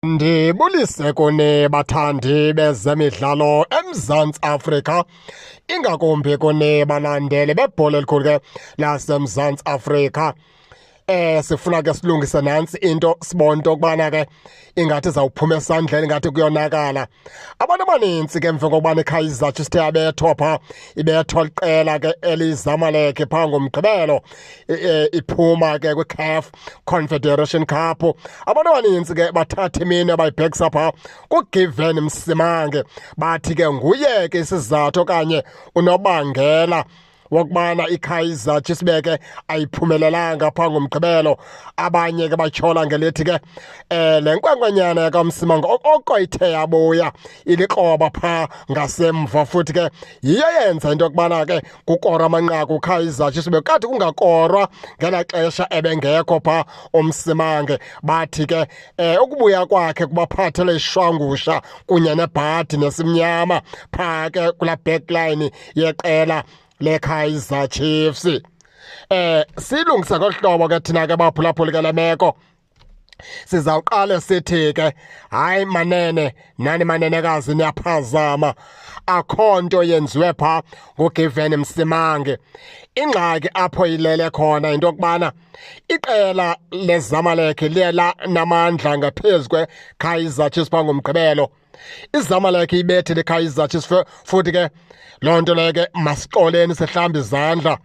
Ndibulise kuni bathandi bezemidlalo eMzantsi Afrika, ingakumbi kuni balandeli bebhola elikhulu ke laseMzantsi Afrika. Sifuna ke silungise nantsi into sibone into kubana ke ingathi zawuphuma esandleni ingathi kuyonakala. Abantu abanintsi ke emva kokubana iKaizer Chiefs sithe yabethwa phaa, ibethwa liqela ke elizamalekhe phaa ngomgqibelo, iphuma ke kwi-CAF Confederation Cup. Abantu abanintsi ke bathatha imini abayibhekisa phaa kuGiven Msimange, bathi ke nguye ke isizathu okanye unobangela wokubana iKaizer Chiefs beke ayiphumelelanga phaa ngomgqibelo. Abanye ke batyhola ngelithi ke le nkwenkwenyana yakamsimango oko ithe yabuya ilikroba phaa ngasemva, futhi ke yiyo yenza into yokubana ke kukora amanqaku uKaizer Chiefs bekathi kungakorwa ngela xesha ebengekho phaa umsimange. Bathi ke ukubuya kwakhe kubaphathele ishwangusha kunye nebhadi nesimnyama phaa ke kula backline yeqela leKaizer Chiefs. Silungisa ngolu hlobo ke thina ke baphulaphuli ke le meko. Sizawuqale sithi ke hayi manene, nani manenekazi niyaphazama, akho nto yenziwe phaa nguGiven Msimange. Ingxaki apho ilele khona into yokubana iqela lezamalekhe liye namandla ngaphezu kweKaizer Chiefs phaa ngomgqibelo. Izamalekhe ibethile iKaizer Chiefs, futhi ke loo nto leyo ke masixoleni sihlamba izandla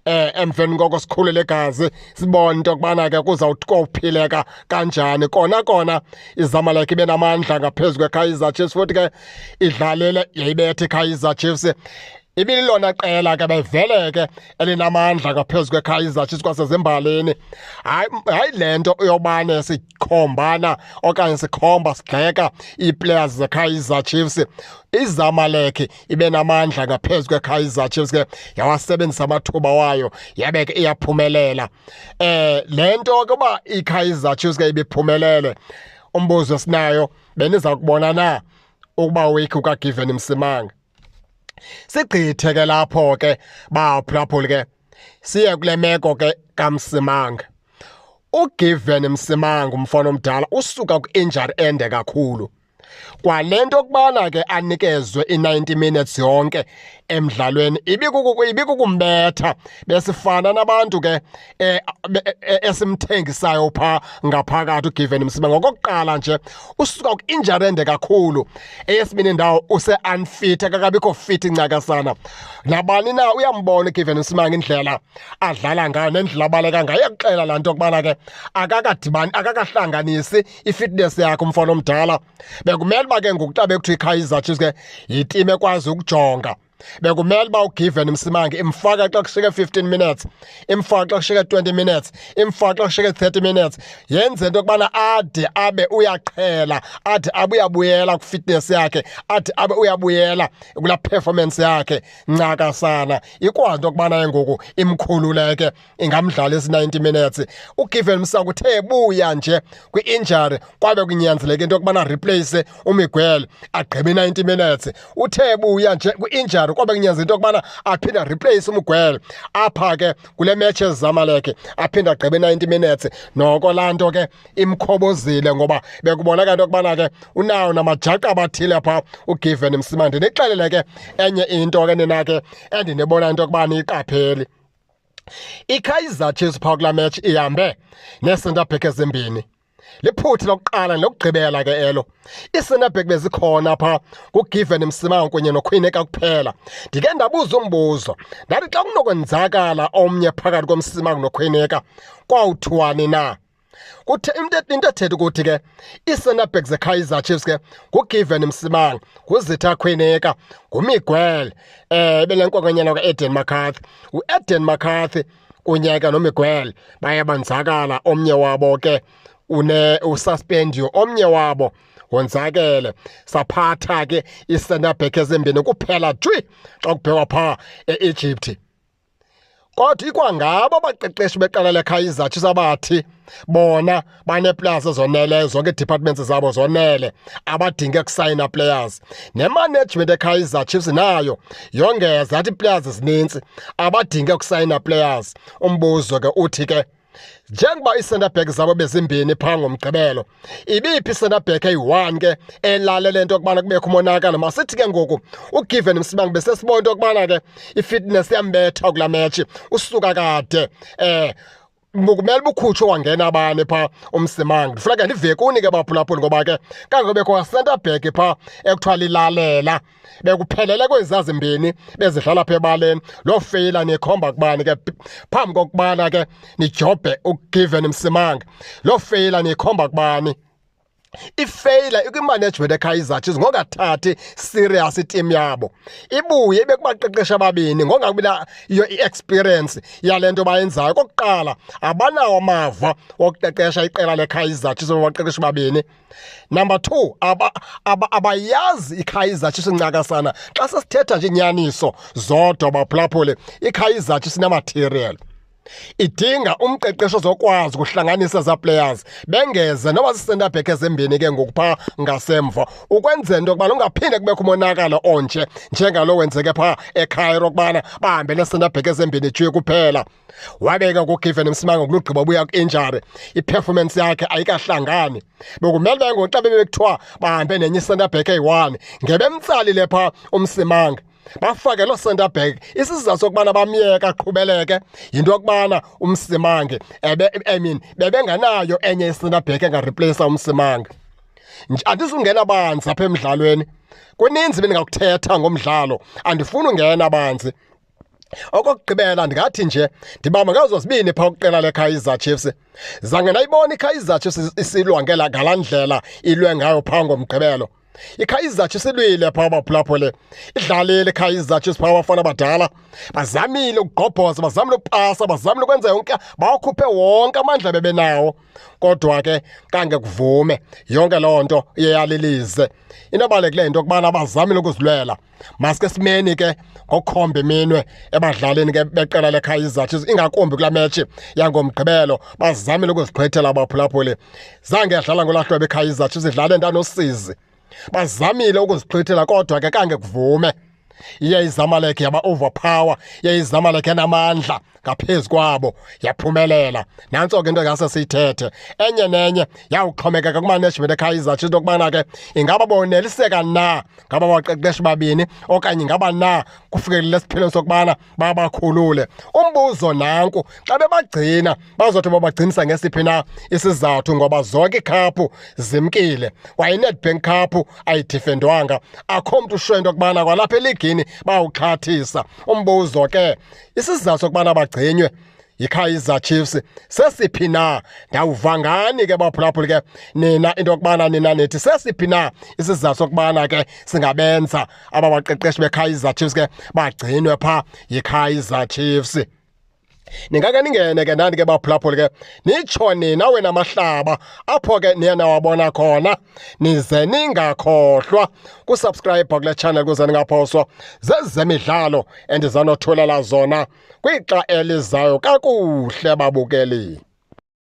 emveni koko sikhulule igazi sibone into yokubana ke kuzawuphileka kanjani. Kona izamalekhe ibe namandla ngaphezu kweKaizer Chiefs, futhi ke idlalele yayibetha iKaizer Chiefs. Ibililona qela ke bevele ke elinamandla ngaphezu kweKaizer Chiefs kwasezimbalini. Hayi le nto yobane sikhombana okanye sikhomba sigxeka ii-players zeKaizer Chiefs. Izamalekhe ibe namandla ngaphezu kweKaizer Chiefs ke yawasebenzisa amathuba wayo yabe ke iyaphumelela. Le nto ke uba iKaizer Chiefs ke ibiphumelele, umbuzo esinayo beniza kubona na ukuba wikho kaGiven Msimange. Sigqithe ke lapho ke baphulaphuli ke siye kule meko ke kaMsimange. uGiven Msimange umfana omdala usuka ku-injury ende kakhulu, kwale nto yokubana ke anikezwe i-90 minutes yonke emdlalweni ibikukumbetha. Besifana nabantu ke esimthengisayo phaa ngaphakathi uGiven Msimange. Ngokokuqala nje usuka ku-injury ende kakhulu, eyesibini indawo use-unfit, akakabikho fit incakasana. Nabani na uyambona uGiven Msimange indlela adlala ngayo nendlela abaleka ngayo. Iyakuxela laa nto yokubana ke akakahlanganisi i-fitness yakhe umfana omdala. Bekumele uba ke ngoku xa bekuthiwa iKaizer Chiefs ke yitimu ekwazi ukujonga, bekumele uba uGiven Msimange imfaka xa kushiyeke 15 minutes, imfaka xa kushiyeke 20 minutes, imfaka xa kushiyeke 30 minutes. Yenze into yokubana ade abe uyaqhela, ade abe uyabuyela kwifitness yakhe, ade abe uyabuyela kulaa performance yakhe ncakasana. Ikwazi into yokubana ngoku imkhululeke, ingamdlalisa 90 minutes. uGiven Msimange uthe ebuya nje kwi-injury kwabe kunyanzeleke into yokubana replace uMiguel agqibe 90 minutes. Uthe ebuya nje kwi-injury kwabe kunyanzeleke into yokubana aphinde replace uMiguel apha ke kule match ezamalekhe, aphinde agqibe 90 minutes. Noko laa nto ke imkhobozile ngoba bekubonakala into yokubana ke unawo namajaqa abathile phaa uGiven Msimange. Ndinixelele ke enye into ke nina ke endinibona into yokubana iyiqapheli. iKaizer Chiefs phaa kulaa match ihambe nee-centre back ezimbini. Liphutha lokuqala nelokugqibela ke elo. Ii-centre back bezikhona phaa nguGiven Msimange kunye noKhwineka kuphela. Ndike ndabuza umbuzo ndathi xa kunokwenzakala omnye phakathi komsimange noKhwineka kwawuthiwani na? Into ethetha ukuthi ke ii-centre back zeKaizer Chiefs ke nguGiven Msimange, nguZitha Khwineka, nguMiguel, ebele nkwenkwenyana kaEden McCarthy. uEden McCarthy kunye ke noMiguel baye banzakala, omnye wabo ke ususpendiwe, omnye wabo wonzakele. Saphatha ke ii-centre back ezimbini kuphela jwi xa kubhekwa phaa e-Egypt. Kodwa ikwangabo abaqeqeshi beqela leKaizer Chiefs abathi bona banee-players ezoneleyo, zonke ii-departments zabo zonele, abadinge kusayina players. Nemanagement eKaizer Chiefs nayo yongeza yathi players zinintsi abadinge kusayina players. Umbuzo ke uthi ke njengoba i-centre back zabo bezimbini phaa ngomgqibelo, ibiphi i-centre back eyi-1 ke elale lento yokubana kubekho umonakalo. Masithi ke ngoku uGiven Msimangu besesibona into yokubana ke i-fitness yambetha kulaa metshi usuka kade kumele bukhutshwe wangena abane phaa uMsimangu. Ndifuneka ndive kuni ke baphulaphuli ngoba ke kangobekho centre back phaa ekuthiwa lilalela bekuphelele kwezi zimbini bezidlala phaa ebaleni. Loo feyila nikhomba kubani ke phambi kokubana ke nijobhe uGiven Msimangu? Loo feyila nikhomba kubani? Ifeyila ikwimanagement eKaizer Chiefs ngokathathi serious iteam yabo, ibuye bekubaqeqesha ababini ngongakubila iyo i-experience yalento bayenzayo. Kokuqala abanawo amava wokuqeqesha iqela leKaizer Chiefs babaqeqeshi babini. Number 2 abayazi iKaizer Chiefs incakasana. Xa sesithetha nje inyaniso zodwa baphulaphule, iKaizer Chiefs inamaterial, idinga umqeqesho ozokwazi ukuhlanganisa za players bengeze noba si-centre back ezimbini ke ngokupha ngasemva ukwenzela into yokuba ungaphinde kubekho umonakalo onje njengalo wenzeke phaa eCairo kubana bahambe ne-centre back ezimbini juye kuphela. Wabeka kuGiven Msimangu ngokugqiba buya ku-injury, i-performance yakhe ayikahlangani. Bekumele bengoxa bebekuthiwa bahambe nenye i-centre back eyi-1 ngebemtsalile phaa uMsimangu bafake lo centre back. Isizathu sokubana bamyeka aqhubeleke yinto yokubana uMsimangu bebenganayo enye i-centre back engareplace uMsimangu. Andizungena banzi apha emdlalweni, kuninzi bendingakuthetha ngomdlalo, andifuni ungena banzi. Okokugqibela ndingathi nje ndibamba ngazo zibini phaa kuqela leKaizer Chiefs. Zange ndayibona iKaizer Chiefs isilwa ngalaa ndlela ilwe ngayo phaa ngomgqibelo. iKaizer Chiefs ilwile phaa baphulaphule, idlalile iKaizer Chiefs phaa abafana abadala, bazamile ukugqobhoza, bazamile ukupasa, bazamile ukwenza yonke, bawakhuphe wonke amandla bebenawo. Kodwa ke kange kuvume yonke loo nto iye yalilize. Into ebalulekileyo into yokubana bazamile ukuzilwela. Maske simeni ke ngokukhomba iminwe ebadlalini ke beqela leKaizer Chiefs, ingakumbi kulaa metshi yangomgqibelo bazamile ukuzigqithela abaphulaphuli. Zange yadlala ngolaa hlobo iKaizer Chiefs idlale ntanosizi, bazamile ukuzigqithela kodwa ke kange kuvume. Iye iZamalek yaba-overpower, iye iZamalek yanamandla ngaphezu kwabo, yaphumelela. Nantso ke into ngase siyithethe enye nenye yawuxhomekeka kumanagement eKaizer Chiefs okubana ke ingaba boneliseka na ngaba baqeqeshi babini okanye ingaba na kufikelele esiphelweni sokubana babakhulule. Umbuzo nanku, xa bebagcina bazothi babagcinisa ngesiphi na isizathu, ngoba zonke ikhaphu zimkile, kwaye iNedbank Cup ayidifendwanga, akho mntu usho into yokubana kwalapha eligini bawuxhathisa. Umbuzo ke isizathu sokubana bagcinywe yiKaizer Chiefs sesiphi na? Ndawuva ngani ke baphulaphuli ke nina into yokubana nina nithi sesiphi na isizathu sokubana ke singabenza aba baqeqeshi beKaizer Chiefs ke bagcinwe phaa yiKaizer Chiefs? Ningake ningene ke nani ke baphulaphuli ke nitsho nina wena mahlaba apho ke niye nawabona khona, nize ningakhohlwa kusubscribe kule channel kuze ningaphoswa zezemidlalo endizanothulela zona kwixa elizayo kakuhle babukeli.